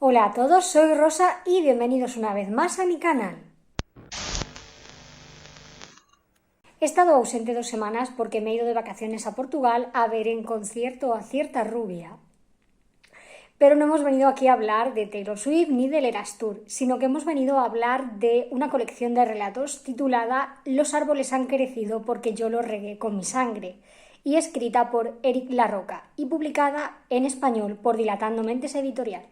Hola a todos, soy Rosa y bienvenidos una vez más a mi canal. He estado ausente 2 semanas porque me he ido de vacaciones a Portugal a ver en concierto a cierta rubia. Pero no hemos venido aquí a hablar de Taylor Swift ni del Eras Tour, sino que hemos venido a hablar de una colección de relatos titulada Los árboles han crecido porque yo los regué con mi sangre, y escrita por Éric Larroca y publicada en español por Dilatando Mentes Editorial.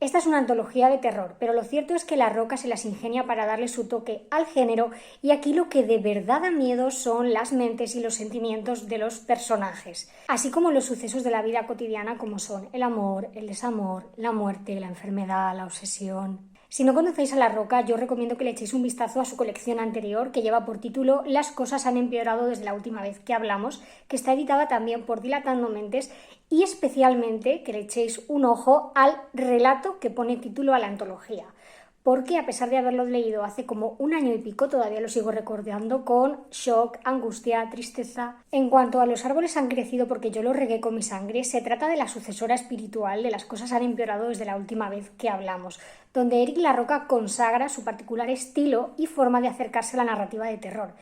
Esta es una antología de terror, pero lo cierto es que Larroca se las ingenia para darle su toque al género, y aquí lo que de verdad da miedo son las mentes y los sentimientos de los personajes, así como los sucesos de la vida cotidiana como son el amor, el desamor, la muerte, la enfermedad, la obsesión. Si no conocéis a Larroca, yo os recomiendo que le echéis un vistazo a su colección anterior, que lleva por título Las cosas han empeorado desde la última vez que hablamos, que está editada también por Dilatando Mentes, y especialmente que le echéis un ojo al relato que pone título a la antología, porque a pesar de haberlo leído hace como 1 año y pico, todavía lo sigo recordando con shock, angustia, tristeza. En cuanto a Los árboles han crecido porque yo los regué con mi sangre, se trata de la sucesora espiritual de Las cosas han empeorado desde la última vez que hablamos, donde Éric Larroca consagra su particular estilo y forma de acercarse a la narrativa de terror,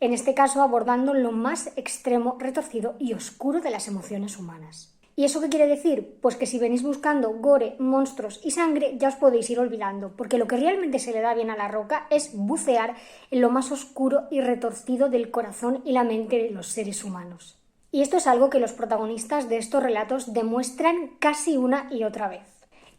en este caso abordando lo más extremo, retorcido y oscuro de las emociones humanas. ¿Y eso qué quiere decir? Pues que si venís buscando gore, monstruos y sangre, ya os podéis ir olvidando, porque lo que realmente se le da bien a Larroca es bucear en lo más oscuro y retorcido del corazón y la mente de los seres humanos. Y esto es algo que los protagonistas de estos relatos demuestran casi una y otra vez.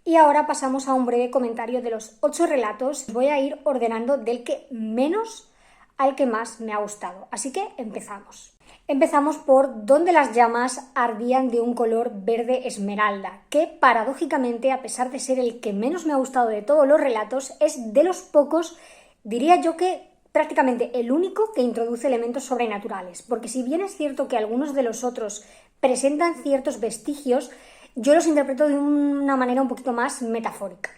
Y ahora pasamos a un breve comentario de los 8 relatos. Voy a ir ordenando del que menos al que más me ha gustado. Así que empezamos. Empezamos por Donde las llamas ardían de un color verde esmeralda, que paradójicamente, a pesar de ser el que menos me ha gustado de todos los relatos, es de los pocos, diría yo que prácticamente el único que introduce elementos sobrenaturales, porque si bien es cierto que algunos de los otros presentan ciertos vestigios, yo los interpreto de una manera un poquito más metafórica.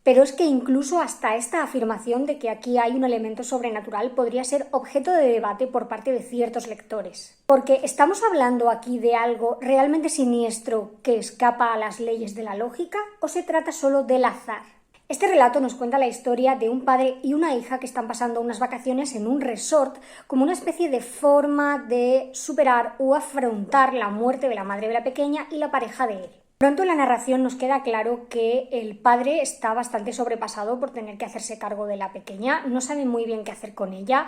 Pero es que incluso hasta esta afirmación de que aquí hay un elemento sobrenatural podría ser objeto de debate por parte de ciertos lectores. Porque ¿estamos hablando aquí de algo realmente siniestro que escapa a las leyes de la lógica o se trata solo del azar? Este relato nos cuenta la historia de un padre y una hija que están pasando unas vacaciones en un resort como una especie de forma de superar o afrontar la muerte de la madre de la pequeña y la pareja de él. Pronto en la narración nos queda claro que el padre está bastante sobrepasado por tener que hacerse cargo de la pequeña, no sabe muy bien qué hacer con ella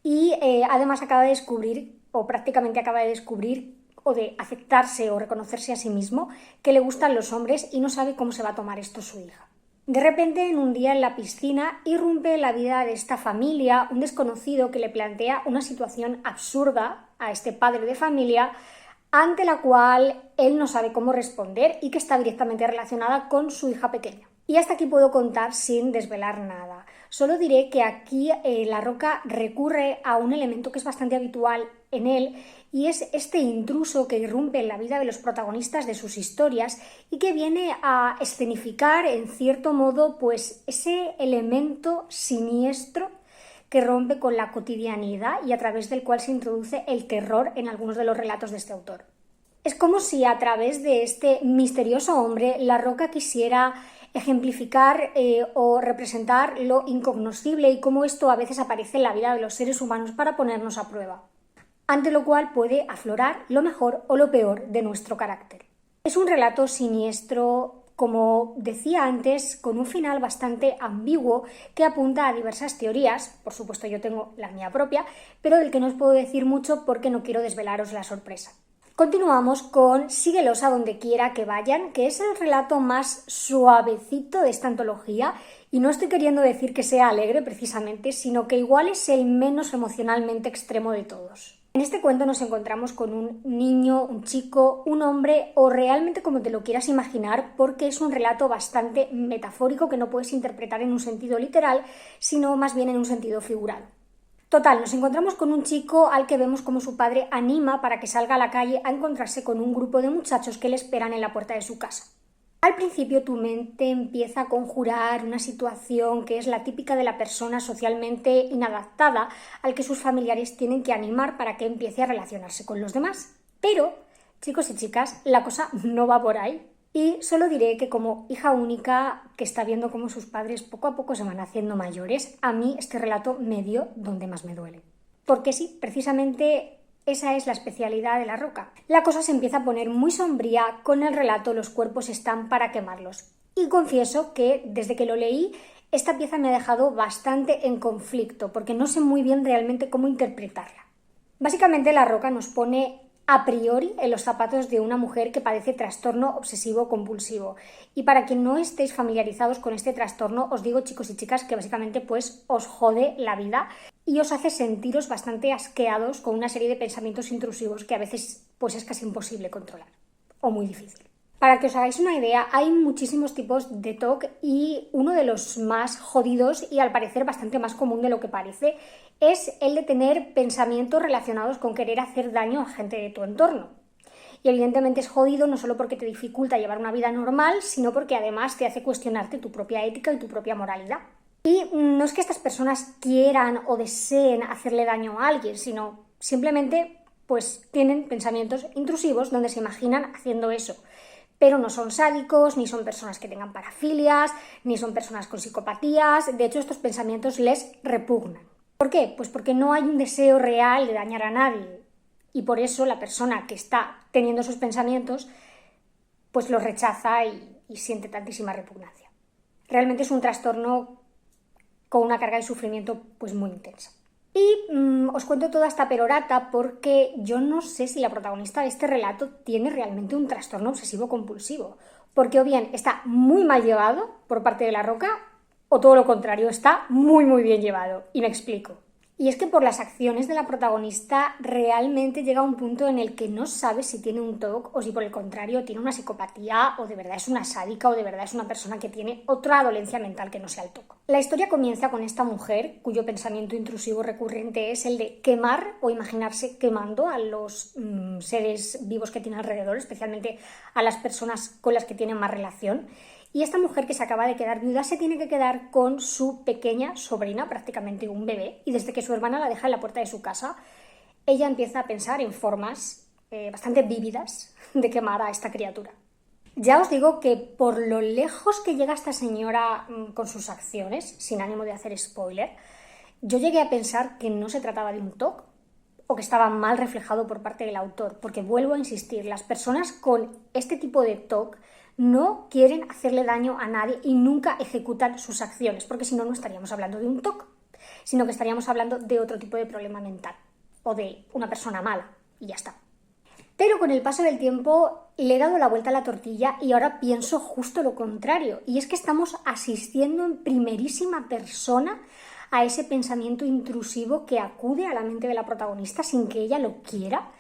y además acaba de descubrir, o prácticamente acaba de descubrir, o de aceptarse o reconocerse a sí mismo, que le gustan los hombres y no sabe cómo se va a tomar esto su hija. De repente, en un día en la piscina, irrumpe en la vida de esta familia un desconocido que le plantea una situación absurda a este padre de familia, ante la cual él no sabe cómo responder y que está directamente relacionada con su hija pequeña. Y hasta aquí puedo contar sin desvelar nada. Solo diré que aquí Larroca recurre a un elemento que es bastante habitual en él, y es este intruso que irrumpe en la vida de los protagonistas de sus historias y que viene a escenificar en cierto modo pues ese elemento siniestro que rompe con la cotidianidad y a través del cual se introduce el terror en algunos de los relatos de este autor. Es como si a través de este misterioso hombre Larroca quisiera ejemplificar o representar lo incognoscible y cómo esto a veces aparece en la vida de los seres humanos para ponernos a prueba, ante lo cual puede aflorar lo mejor o lo peor de nuestro carácter. Es un relato siniestro, como decía antes, con un final bastante ambiguo que apunta a diversas teorías. Por supuesto, yo tengo la mía propia, pero del que no os puedo decir mucho porque no quiero desvelaros la sorpresa. Continuamos con Síguelos a donde quiera que vayan, que es el relato más suavecito de esta antología, y no estoy queriendo decir que sea alegre precisamente, sino que igual es el menos emocionalmente extremo de todos. En este cuento nos encontramos con un niño, un chico, un hombre o realmente como te lo quieras imaginar, porque es un relato bastante metafórico que no puedes interpretar en un sentido literal, sino más bien en un sentido figurado. Total, nos encontramos con un chico al que vemos como su padre anima para que salga a la calle a encontrarse con un grupo de muchachos que le esperan en la puerta de su casa. Al principio tu mente empieza a conjurar una situación que es la típica de la persona socialmente inadaptada al que sus familiares tienen que animar para que empiece a relacionarse con los demás. Pero, chicos y chicas, la cosa no va por ahí. Y solo diré que como hija única que está viendo cómo sus padres poco a poco se van haciendo mayores, a mí este relato me dio donde más me duele. Porque sí, precisamente esa es la especialidad de La Roca. La cosa se empieza a poner muy sombría con el relato Los cuerpos están para quemarlos. Y confieso que desde que lo leí, esta pieza me ha dejado bastante en conflicto, porque no sé muy bien realmente cómo interpretarla. Básicamente La Roca nos pone a priori en los zapatos de una mujer que padece trastorno obsesivo-compulsivo. Y para quien no estéis familiarizados con este trastorno, os digo, chicos y chicas, que básicamente pues os jode la vida y os hace sentiros bastante asqueados con una serie de pensamientos intrusivos que a veces pues es casi imposible controlar o muy difícil. Para que os hagáis una idea, hay muchísimos tipos de TOC y uno de los más jodidos y al parecer bastante más común de lo que parece es el de tener pensamientos relacionados con querer hacer daño a gente de tu entorno. Y evidentemente es jodido no solo porque te dificulta llevar una vida normal, sino porque además te hace cuestionarte tu propia ética y tu propia moralidad. Y no es que estas personas quieran o deseen hacerle daño a alguien, sino simplemente pues tienen pensamientos intrusivos donde se imaginan haciendo eso. Pero no son sádicos, ni son personas que tengan parafilias, ni son personas con psicopatías. De hecho, estos pensamientos les repugnan. ¿Por qué? Pues porque no hay un deseo real de dañar a nadie. Y por eso la persona que está teniendo esos pensamientos pues los rechaza y siente tantísima repugnancia. Realmente es un trastorno con una carga de sufrimiento pues muy intensa. Y os cuento toda esta perorata porque yo no sé si la protagonista de este relato tiene realmente un trastorno obsesivo-compulsivo, porque o bien está muy mal llevado por parte de La Roca o todo lo contrario, está muy muy bien llevado. Y me explico. Y es que por las acciones de la protagonista realmente llega a un punto en el que no sabes si tiene un TOC o si por el contrario tiene una psicopatía o de verdad es una sádica o de verdad es una persona que tiene otra dolencia mental que no sea el TOC. La historia comienza con esta mujer cuyo pensamiento intrusivo recurrente es el de quemar o imaginarse quemando a los seres vivos que tiene alrededor, especialmente a las personas con las que tiene más relación. Y esta mujer que se acaba de quedar viuda se tiene que quedar con su pequeña sobrina, prácticamente un bebé, y desde que su hermana la deja en la puerta de su casa, ella empieza a pensar en formas bastante vívidas de quemar a esta criatura. Ya os digo que por lo lejos que llega esta señora con sus acciones, sin ánimo de hacer spoiler, yo llegué a pensar que no se trataba de un TOC o que estaba mal reflejado por parte del autor, porque vuelvo a insistir, las personas con este tipo de TOC no quieren hacerle daño a nadie y nunca ejecutan sus acciones, porque si no, no estaríamos hablando de un TOC, sino que estaríamos hablando de otro tipo de problema mental o de una persona mala y ya está. Pero con el paso del tiempo le he dado la vuelta a la tortilla y ahora pienso justo lo contrario, y es que estamos asistiendo en primerísima persona a ese pensamiento intrusivo que acude a la mente de la protagonista sin que ella lo quiera,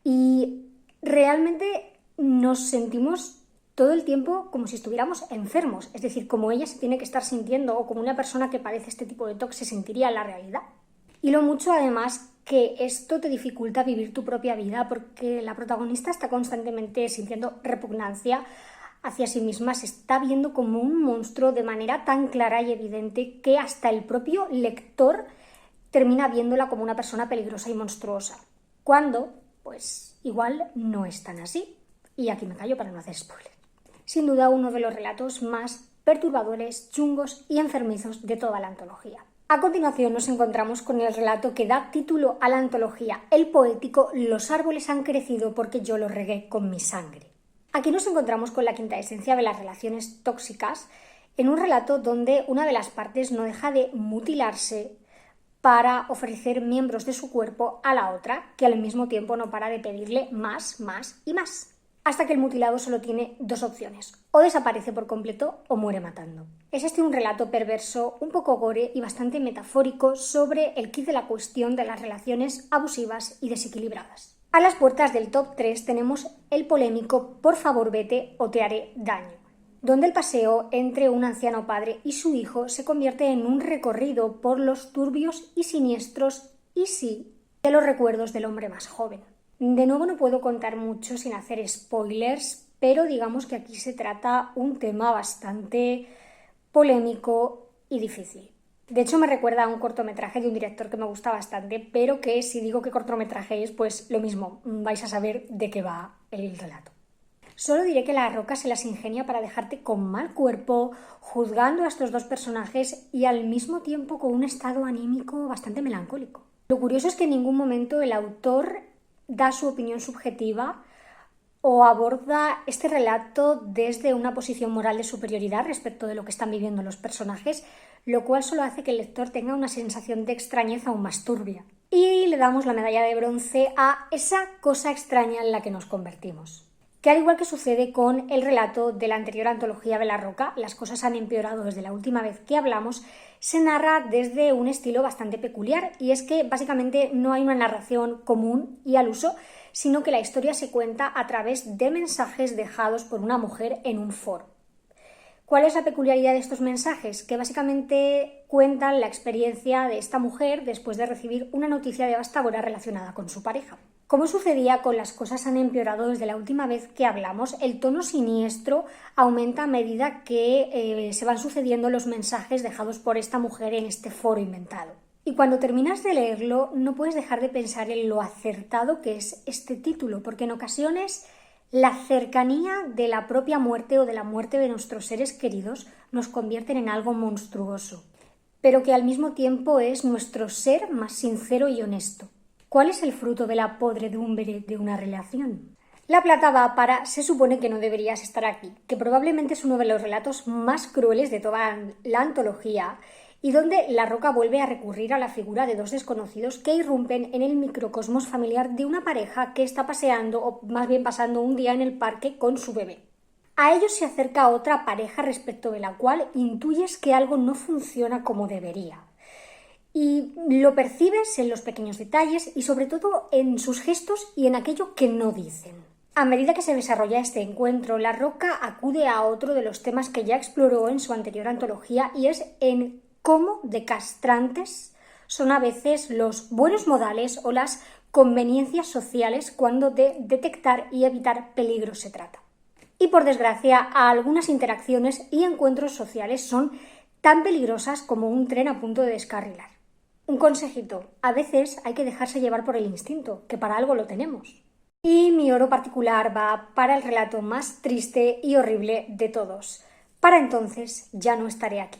y realmente nos sentimos todo el tiempo como si estuviéramos enfermos, es decir, como ella se tiene que estar sintiendo o como una persona que padece este tipo de TOC se sentiría en la realidad. Y lo mucho además que esto te dificulta vivir tu propia vida porque la protagonista está constantemente sintiendo repugnancia hacia sí misma, se está viendo como un monstruo de manera tan clara y evidente que hasta el propio lector termina viéndola como una persona peligrosa y monstruosa, cuando, pues, igual no es tan así. Y aquí me callo para no hacer spoiler. Sin duda uno de los relatos más perturbadores, chungos y enfermizos de toda la antología. A continuación nos encontramos con el relato que da título a la antología, el poético Los árboles han crecido porque yo los regué con mi sangre. Aquí nos encontramos con la quinta esencia de las relaciones tóxicas, en un relato donde una de las partes no deja de mutilarse para ofrecer miembros de su cuerpo a la otra, que al mismo tiempo no para de pedirle más, más y más, hasta que el mutilado solo tiene dos opciones: o desaparece por completo o muere matando. Es este un relato perverso, un poco gore y bastante metafórico sobre el quid de la cuestión de las relaciones abusivas y desequilibradas. A las puertas del top 3 tenemos el polémico Por favor vete o te haré daño, donde el paseo entre un anciano padre y su hijo se convierte en un recorrido por los turbios y siniestros y sí, de los recuerdos del hombre más joven. De nuevo no puedo contar mucho sin hacer spoilers, pero digamos que aquí se trata un tema bastante polémico y difícil. De hecho me recuerda a un cortometraje de un director que me gusta bastante, pero que si digo qué cortometraje es, pues lo mismo, vais a saber de qué va el relato. Solo diré que La Roca se las ingenia para dejarte con mal cuerpo, juzgando a estos dos personajes y al mismo tiempo con un estado anímico bastante melancólico. Lo curioso es que en ningún momento el autor da su opinión subjetiva o aborda este relato desde una posición moral de superioridad respecto de lo que están viviendo los personajes, lo cual solo hace que el lector tenga una sensación de extrañeza aún más turbia. Y le damos la medalla de bronce a esa cosa extraña en la que nos convertimos. Que al igual que sucede con el relato de la anterior antología de La Roca, Las cosas han empeorado desde la última vez que hablamos, se narra desde un estilo bastante peculiar, y es que básicamente no hay una narración común y al uso, sino que la historia se cuenta a través de mensajes dejados por una mujer en un foro. ¿Cuál es la peculiaridad de estos mensajes? Que básicamente cuentan la experiencia de esta mujer después de recibir una noticia devastadora relacionada con su pareja. Como sucedía con Las cosas han empeorado desde la última vez que hablamos, el tono siniestro aumenta a medida que se van sucediendo los mensajes dejados por esta mujer en este foro inventado. Y cuando terminas de leerlo, no puedes dejar de pensar en lo acertado que es este título, porque en ocasiones la cercanía de la propia muerte o de la muerte de nuestros seres queridos nos convierten en algo monstruoso, pero que al mismo tiempo es nuestro ser más sincero y honesto. ¿Cuál es el fruto de la podredumbre de una relación? La plata va para se supone que no deberías estar aquí, que probablemente es uno de los relatos más crueles de toda la antología y donde La Roca vuelve a recurrir a la figura de dos desconocidos que irrumpen en el microcosmos familiar de una pareja que está paseando, o más bien pasando un día en el parque con su bebé. A ellos se acerca otra pareja respecto de la cual intuyes que algo no funciona como debería. Y lo percibes en los pequeños detalles y sobre todo en sus gestos y en aquello que no dicen. A medida que se desarrolla este encuentro, La Roca acude a otro de los temas que ya exploró en su anterior antología, y es en cómo de castrantes son a veces los buenos modales o las conveniencias sociales cuando de detectar y evitar peligros se trata. Y por desgracia, algunas interacciones y encuentros sociales son tan peligrosas como un tren a punto de descarrilar. Un consejito, a veces hay que dejarse llevar por el instinto, que para algo lo tenemos. Y mi oro particular va para el relato más triste y horrible de todos. Para entonces ya no estaré aquí.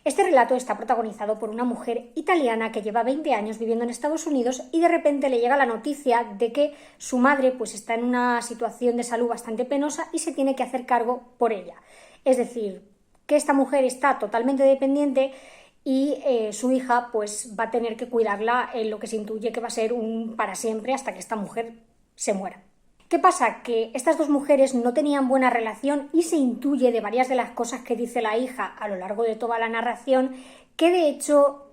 Este relato está protagonizado por una mujer italiana que lleva 20 años viviendo en Estados Unidos y de repente le llega la noticia de que su madre pues está en una situación de salud bastante penosa y se tiene que hacer cargo por ella. Es decir, que esta mujer está totalmente dependiente y su hija pues va a tener que cuidarla en lo que se intuye que va a ser un para siempre hasta que esta mujer se muera. ¿Qué pasa? Que estas dos mujeres no tenían buena relación y se intuye de varias de las cosas que dice la hija a lo largo de toda la narración que de hecho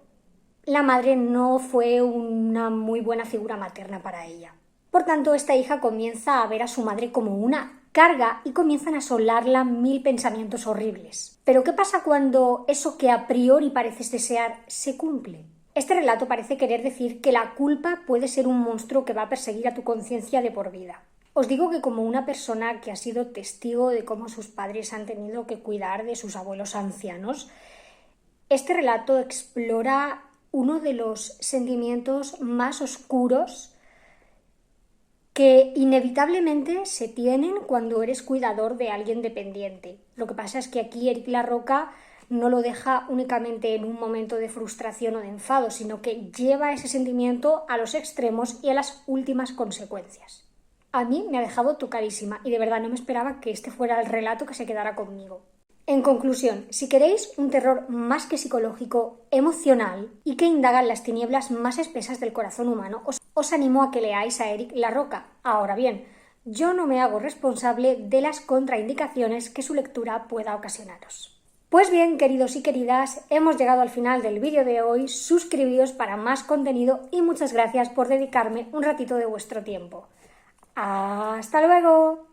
la madre no fue una muy buena figura materna para ella. Por tanto, esta hija comienza a ver a su madre como una carga y comienzan a asolarla 1000 pensamientos horribles. Pero ¿qué pasa cuando eso que a priori pareces desear se cumple? Este relato parece querer decir que la culpa puede ser un monstruo que va a perseguir a tu conciencia de por vida. Os digo que como una persona que ha sido testigo de cómo sus padres han tenido que cuidar de sus abuelos ancianos, este relato explora uno de los sentimientos más oscuros que inevitablemente se tienen cuando eres cuidador de alguien dependiente. Lo que pasa es que aquí Éric La Roca no lo deja únicamente en un momento de frustración o de enfado, sino que lleva ese sentimiento a los extremos y a las últimas consecuencias. A mí me ha dejado tocadísima y de verdad no me esperaba que este fuera el relato que se quedara conmigo. En conclusión, si queréis un terror más que psicológico, emocional y que indaga en las tinieblas más espesas del corazón humano, os animo a que leáis a Éric La Roca. Ahora bien, yo no me hago responsable de las contraindicaciones que su lectura pueda ocasionaros. Pues bien, queridos y queridas, hemos llegado al final del vídeo de hoy. Suscribíos para más contenido y muchas gracias por dedicarme un ratito de vuestro tiempo. ¡Hasta luego!